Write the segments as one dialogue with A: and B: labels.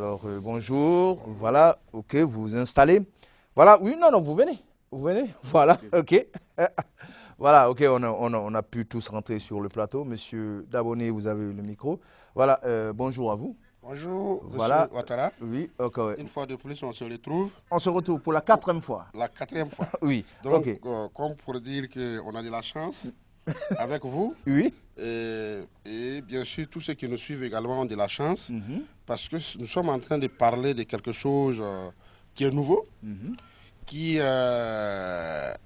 A: Alors, bonjour. Voilà, ok, vous vous installez. Voilà, oui, non, non, vous venez. Vous venez. Voilà, ok. Voilà, ok, on a pu tous rentrer sur le plateau. Monsieur Dabonné, vous avez le micro. Voilà, bonjour à vous.
B: Bonjour,
A: Voilà,
B: Monsieur Ouattara.
A: oui, ok. Ouais.
B: Une fois de plus, on se retrouve.
A: On se retrouve pour la quatrième fois.
B: La quatrième fois.
A: Oui,
B: Donc,
A: ok.
B: comme pour dire qu'on a de la chance avec vous.
A: Oui.
B: Et bien sûr, tous ceux qui nous suivent également ont de la chance.
A: Mhm.
B: Parce que nous sommes en train de parler de quelque chose qui est nouveau, qui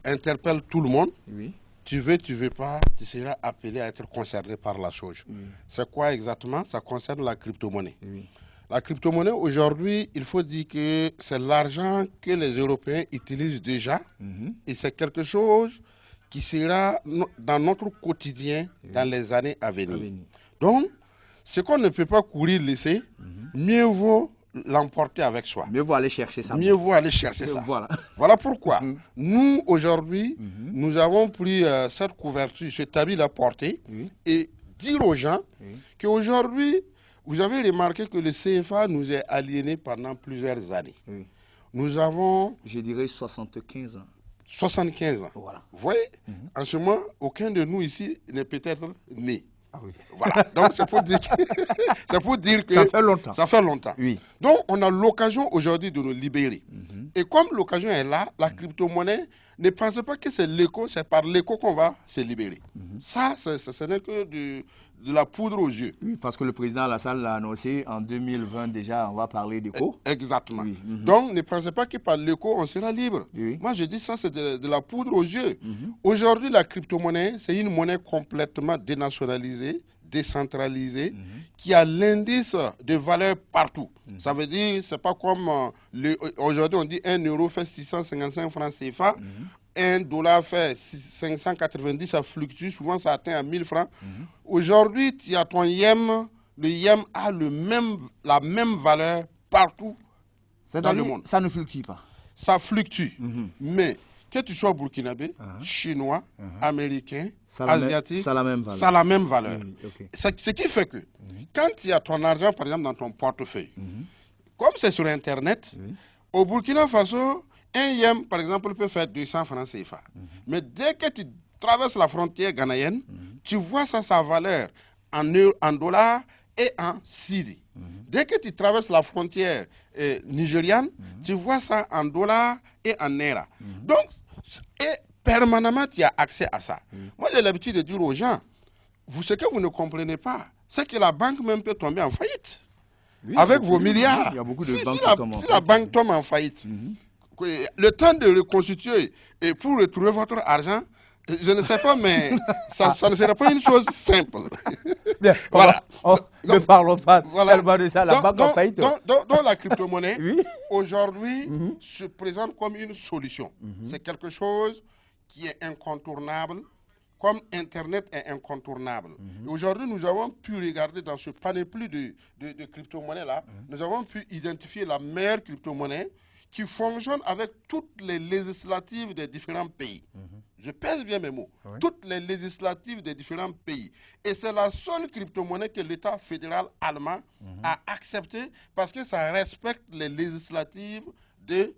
B: interpelle tout le monde.
A: Oui.
B: Tu veux pas, tu seras appelé à être concerné par la chose. C'est quoi exactement? Ça concerne la crypto-monnaie.
A: Oui.
B: La crypto-monnaie, aujourd'hui, il faut dire que c'est l'argent que les Européens utilisent déjà. Et c'est quelque chose qui sera dans notre quotidien dans les années à venir. Donc, ce qu'on ne peut pas courir laisser, mieux vaut l'emporter avec soi.
A: Mieux vaut aller chercher ça.
B: Mieux vaut aller chercher ça.
A: Voilà.
B: Voilà pourquoi nous, aujourd'hui, nous avons pris cette couverture, cet habit à porter et dire aux gens qu'aujourd'hui, vous avez remarqué que le CFA nous est aliéné pendant plusieurs années.
A: Oui.
B: Nous avons...
A: Je dirais 75 ans.
B: 75 ans.
A: Voilà.
B: Vous voyez, en ce moment, aucun de nous ici n'est peut-être né.
A: Ah oui.
B: Voilà. Donc, c'est pour dire que
A: Ça fait longtemps.
B: Ça fait longtemps.
A: Oui.
B: Donc, on a l'occasion aujourd'hui de nous libérer. Et comme l'occasion est là, la crypto-monnaie, ne pensez pas que c'est l'écho, c'est par l'écho qu'on va se libérer. Ça, ce n'est que de la poudre aux yeux.
A: Oui, parce que le président Alassane l'a annoncé en 2020 déjà, on va parler d'écho.
B: Exactement.
A: Oui.
B: Donc, ne pensez pas que par l'écho, on sera libre.
A: Oui.
B: Moi, je dis ça, c'est de la poudre aux yeux. Aujourd'hui, la crypto-monnaie, c'est une monnaie complètement dénationalisée, décentralisée, qui a l'indice de valeur partout. Ça veut dire, c'est pas comme aujourd'hui, on dit 1 euro fait 655 francs CFA. 1 dollar fait 590, ça fluctue, souvent ça atteint à 1000 francs. Aujourd'hui, tu as ton YEM, le YEM a la même valeur partout dans le monde.
A: Ça ne fluctue pas.
B: Ça fluctue, mais que tu sois burkinabé, chinois, américain, asiatique, ça a la même valeur.
A: Okay.
B: Ce qui fait que quand tu as ton argent, par exemple, dans ton portefeuille, comme c'est sur Internet, au Burkina Faso, un yem, par exemple, peut faire 200 francs CFA. Mais dès que tu traverses la frontière ghanéenne, tu vois ça, sa valeur en dollars et en cedi. Dès que tu traverses la frontière nigériane, tu vois ça en dollars et en naira. Donc, permanemment, tu as accès à ça. Moi, j'ai l'habitude de dire aux gens, ce que vous ne comprenez pas, c'est que la banque même peut tomber en faillite. Oui, avec vos milliards.
A: Il y a beaucoup de banques
B: si la banque tombe en faillite, le temps de reconstituer et pour retrouver votre argent, je ne sais pas, mais ça ne serait pas une chose simple.
A: Bien,
B: voilà.
A: Ne parlons pas seulement de ça, la banque en faillite.
B: Donc la crypto-monnaie, aujourd'hui, se présente comme une solution. C'est quelque chose qui est incontournable, comme Internet est incontournable. Aujourd'hui, nous avons pu regarder dans ce panoplie de crypto-monnaies-là, nous avons pu identifier la meilleure crypto-monnaie qui fonctionne avec toutes les législatives des différents pays. Je pèse bien mes mots. Toutes les législatives des différents pays. Et c'est la seule crypto-monnaie que l'État fédéral allemand a acceptée parce que ça respecte les législatives de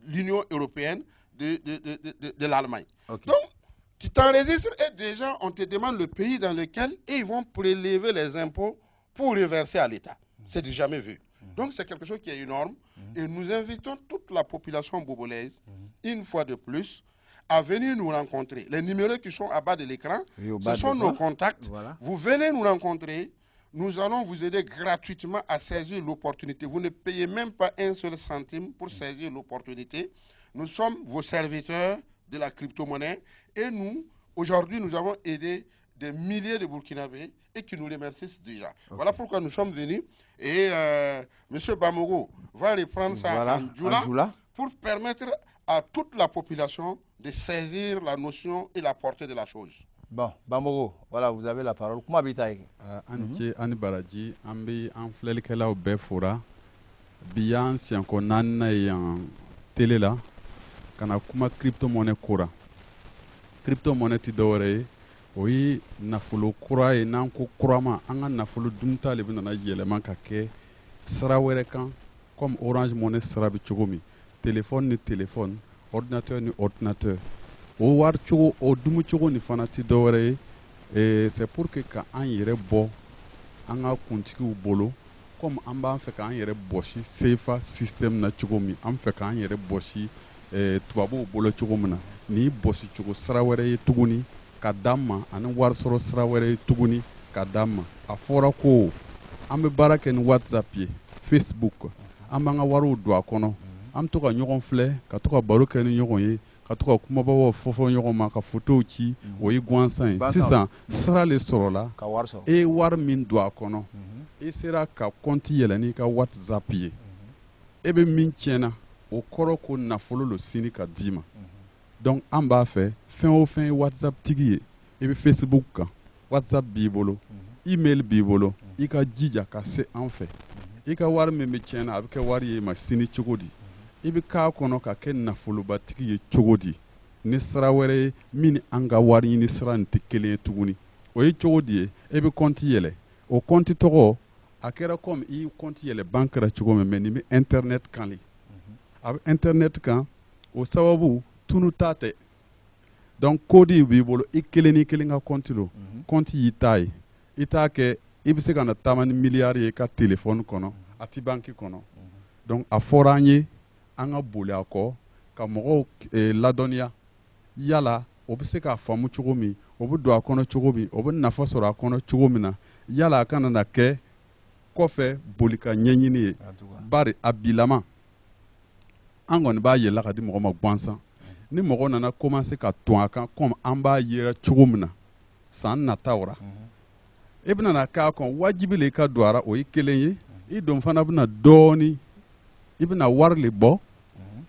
B: l'Union européenne, de l'Allemagne. Okay. Donc, tu t'enregistres et déjà, on te demande le pays dans lequel et ils vont prélever les impôts pour reverser à l'État. C'est du jamais vu. Donc, c'est quelque chose qui est énorme. Et nous invitons toute la population bobolaise, une fois de plus, à venir nous rencontrer. Les numéros qui sont à bas de l'écran, ce sont nos contacts. Voilà. Vous venez nous rencontrer. Nous allons vous aider gratuitement à saisir l'opportunité. Vous ne payez même pas un seul centime pour saisir l'opportunité. Nous sommes vos serviteurs de la crypto-monnaie. Et nous, aujourd'hui, nous avons aidé des milliers de Burkinabés et qui nous remercient déjà. Okay. Voilà pourquoi nous sommes venus. Et M. Bamoro va reprendre ça en Djoula pour permettre à toute la population de saisir la notion et la portée de la chose.
A: Bon, Bamoro, voilà, vous avez la parole. Comment habitez
C: Anche Anibaraji, Ambi, Anflelkela au Befora, Bian, si on a en télé là, kana kuma crypto-monnaie kura. Crypto-monnaie tidore. Oui, nafolo kura et nanko kurama anga nafolo dunta le bina na yelema ka ke sira wɛrɛ kan comme Orange Money sira bɛ cogo min téléphone ni téléphone ordinateur ni ordinateur o wari cogo o dumu cogo ni fana ti dɔ wɛrɛ ye c'est pour que ka an yɛrɛ bɔ an ka kuntigiw bolo comme an b'an fɛ k'an yɛrɛ bɔsi CFA système na cogo min an fɛ k'an yɛrɛ bɔsi tubabuw bolo cogo min na ni bɔsi cogo sira wɛrɛ ye tuguni ka d'an ma ani wari sɔrɔ sira wɛrɛ ye tuguni ka d'an ma a fɔra ko an bɛ baara kɛ ni WhatsApp ye Facebook an b'an ka wariw don a kɔnɔ an bɛ to ka ɲɔgɔn filɛ ka to ka baro kɛ ni ɲɔgɔn ye ka to ka kumababaw fɔ ɲɔgɔn ma ka photow ci o ye gansan ye sisan sira le sɔrɔla e ye wari min don a kɔnɔ e sera ka compte yɛlɛ n'i ka WhatsApp ye e bɛ min tiɲɛna o kɔrɔ ko nafolo lo sini ka d'i ma donc an b'a fɛ fɛn o fɛn ye WhatsApp tigi ye e bɛ Facebook kan WhatsApp b'i bolo email b'i bolo i ka jija ka se an fɛ i ka wari min bɛ tiɲɛna a bɛ kɛ wari ye ma sini cogo di i bɛ k'a kɔnɔ ka kɛ nafolobatigi ye cogo di ni sira wɛrɛ ye min ni an ka wari ɲini sira nin tɛ kelen ye tuguni o ye cogo di ye e bɛ compte yɛlɛ o compte tɔgɔ a kɛra comme i ye compte yɛlɛ banque la cogo min mais nin bɛ internet kan le a bɛ internet kan o sababu tunu ta tɛ donc code b'i bolo i kelen ni kelen ka compte lo compte y'i ta ye i t'a kɛ i bɛ se ka na taama ni miliyari ye i ka téléphone kɔnɔ a ti banque kɔnɔ donc a fɔra an ye an ka boli a kɔ ka mɔgɔw ladɔnniya yala o bɛ se k'a faamu cogo min o bɛ don a kɔnɔ cogo min o bɛ nafa sɔrɔ a kɔnɔ cogo min na yala a kana na kɛ kɔfɛ boli ka ɲɛɲini ye bari a bilama an kɔni b'a yɛlɛ ka di mɔgɔ ma gansan ni mɔgɔ nana commencer ka ton a kan comme an b'a yera cogo min na san nataw ra e bɛna na k'a kan wajibi le i ka don a ra o ye kelen ye i don fana bɛna dɔɔni i bɛna wari le bɔ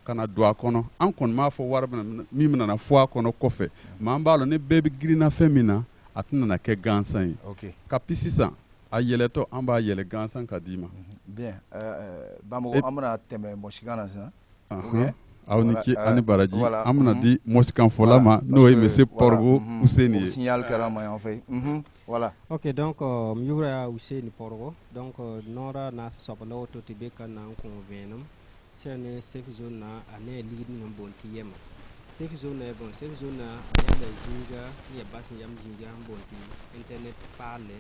C: ka na don a kɔnɔ an kɔni m'a fɔ wari min bɛna na fɔ a kɔnɔ kɔfɛ mais an b'a lɔn ni bɛɛ bɛ girinna fɛn min na a tɛna na kɛ gansan ye kapi sisan a yɛlɛtɔ an b'a yɛlɛ gansan ka d'i ma
A: bien Bamako an bɛna tɛmɛ mɔsikan na sisan
C: aw ni ce ani baraji an bɛna di mɔsikanfɔla ma n'o ye monsieur Porgo Useni ye
A: signal kɛra ma yan fɛ voilà
D: ok donc mi yura Useni Porgo donc nora na sabalo to tibe kan na ko venum sene safe zone na ane ligi ni bonti yema safe zone na bon safe zone na yamba jinga ya basin yam jinga bonti internet parle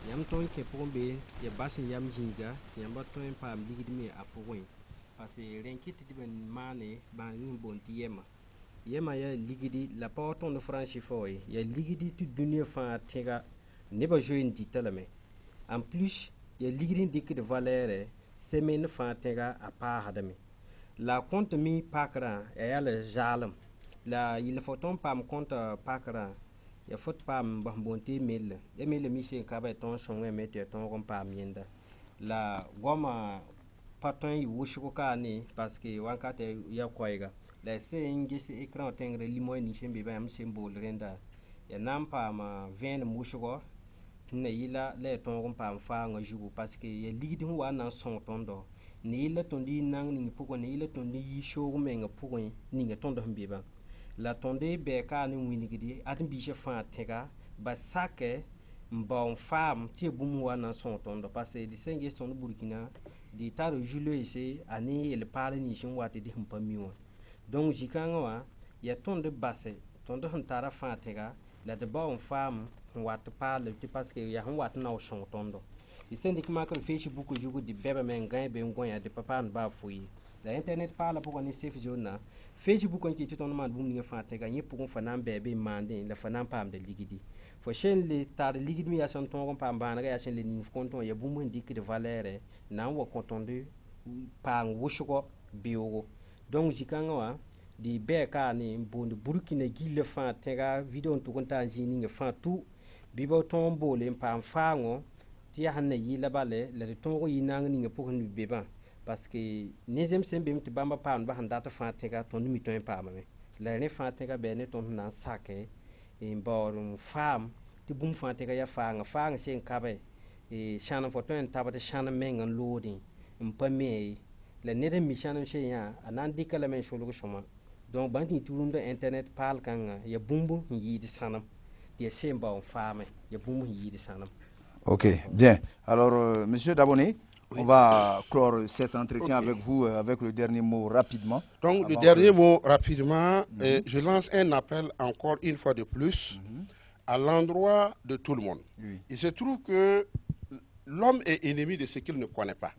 D: yam ton ke pombe ya basin yam jinga yamba ton pam ligi mi apoin parce que renkit di ben mane ban ni bonti yema ya ligidi la porton de franchi foy ya ligidi tu dunia fa tega ne ba join di telame en plus ya ligidi dik de valeur semaine fa tega a pa hadame la compte mi pakra ya la jalem la il faut ton pam compte pakra ya faut pam ba bonti mil ya mil mi se ka ba ton son mete ton rom pam yenda la goma paton yi wushuko ka ni parce que wankate ya koyga la se ngisi écran tengre limoy ni shembe ba am symbol renda ya nampa ma ven mushuko ne yila le ton pam fa nga jugu parce que ya lidi wa na son tondo ni la tondi nang ni puko ni la tondi yi show me nga puko ni nga tondo mbe ba la tonde be ka ni wini gidi atin bi je fa tega ba sake mbon fam ti bumu wa na son tondo parce que di senge son Burkina di taro julo ici ani el parle ni shin wati di humpa miwa donc jikanga wa ya tonde basse tonde huntara fa tega la de ba on fam wat parle ti parce que ya hon wat na son tondo isendi kuma kan Facebook jugo di bebe men gain be ngoya de papa an ba fuyi la internet parle pour ni safe zone na Facebook on ki ti ton man bum ni fa tega ni pour fa nan bebe mande la fa nan pam de ligidi fo chen le tar ligid mi ya son ton pam ban ga ya chen le ni konton ya bum ndik de valeur na wo kontondu pa wushuko biogo donc jikanga wa di beka ni bonde Burkina gile fa tega video to konta jini nga fa tu bibo tombo le pam fango ti ya hanne yi la bale le tongo yi nang ni nga pour ni beba parce que nizem sembe mti bamba pam ba handa ta fa tega ton mi ton pam me le ne fa tega be ne ton na sake in borum fam ti bum fa tega ya fanga sen kabe e shana foto en tabata shana mengan loading mpame le nede mi shana she ya anan dikala men shulu shoma donc banti tulunda internet pal kan ya bumbu yi di sanam dia semba on fame ya bumbu yi di sanam.
A: Ok, bien. Alors, monsieur Daboni, On va clore cet entretien avec vous, avec le dernier mot rapidement.
B: Donc, le dernier mot rapidement, je lance un appel encore une fois de plus à l'endroit de tout le monde. Il se trouve que l'homme est ennemi de ce qu'il ne connaît pas.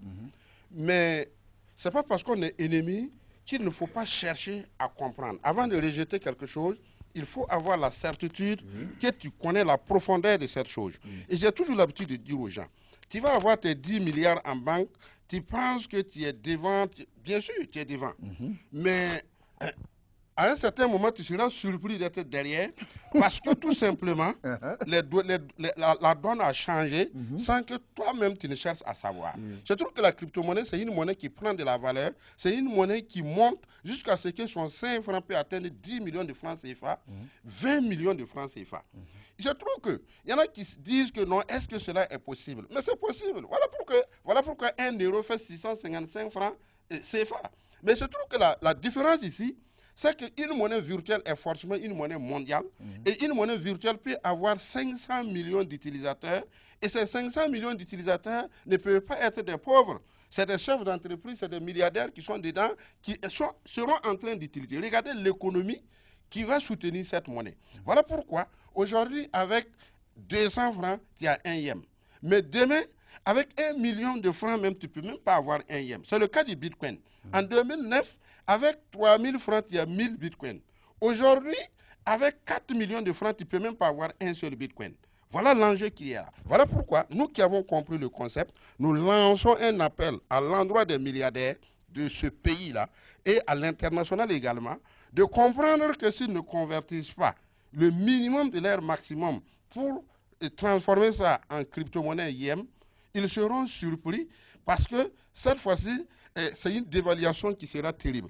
B: Mais ce n'est pas parce qu'on est ennemi qu'il ne faut pas chercher à comprendre. Avant de rejeter quelque chose, il faut avoir la certitude que tu connais la profondeur de cette chose. Et j'ai toujours l'habitude de dire aux gens, tu vas avoir tes 10 milliards en banque, tu penses que tu es devant, bien sûr tu es devant, mais à un certain moment, tu seras surpris d'être derrière parce que tout simplement, la donne a changé sans que toi-même tu ne cherches à savoir. Je trouve que la crypto-monnaie, c'est une monnaie qui prend de la valeur, c'est une monnaie qui monte jusqu'à ce que son 5 francs peut atteindre 10 millions de francs CFA, 20 millions de francs CFA. Je trouve qu'il y en a qui se disent que non, est-ce que cela est possible? Mais c'est possible. Voilà pourquoi 1 euro fait 655 francs CFA. Mais je trouve que la différence ici, c'est qu'une monnaie virtuelle est forcément une monnaie mondiale. Et une monnaie virtuelle peut avoir 500 millions d'utilisateurs. Et ces 500 millions d'utilisateurs ne peuvent pas être des pauvres. C'est des chefs d'entreprise, c'est des milliardaires qui sont dedans, qui seront en train d'utiliser. Regardez l'économie qui va soutenir cette monnaie. Voilà pourquoi, aujourd'hui, avec 200 francs, tu as 1 yem. Mais demain, avec 1 million de francs même, tu ne peux même pas avoir 1 yem. C'est le cas du Bitcoin. En 2009, avec 3000 francs, il y a 1000 bitcoins. Aujourd'hui, avec 4 millions de francs, tu ne peux même pas avoir un seul bitcoin. Voilà l'enjeu qu'il y a. Voilà pourquoi, nous qui avons compris le concept, nous lançons un appel à l'endroit des milliardaires de ce pays-là et à l'international également, de comprendre que s'ils ne convertissent pas le minimum de leur maximum pour transformer ça en crypto-monnaie IEM, ils seront surpris parce que cette fois-ci, c'est une dévaluation qui sera terrible.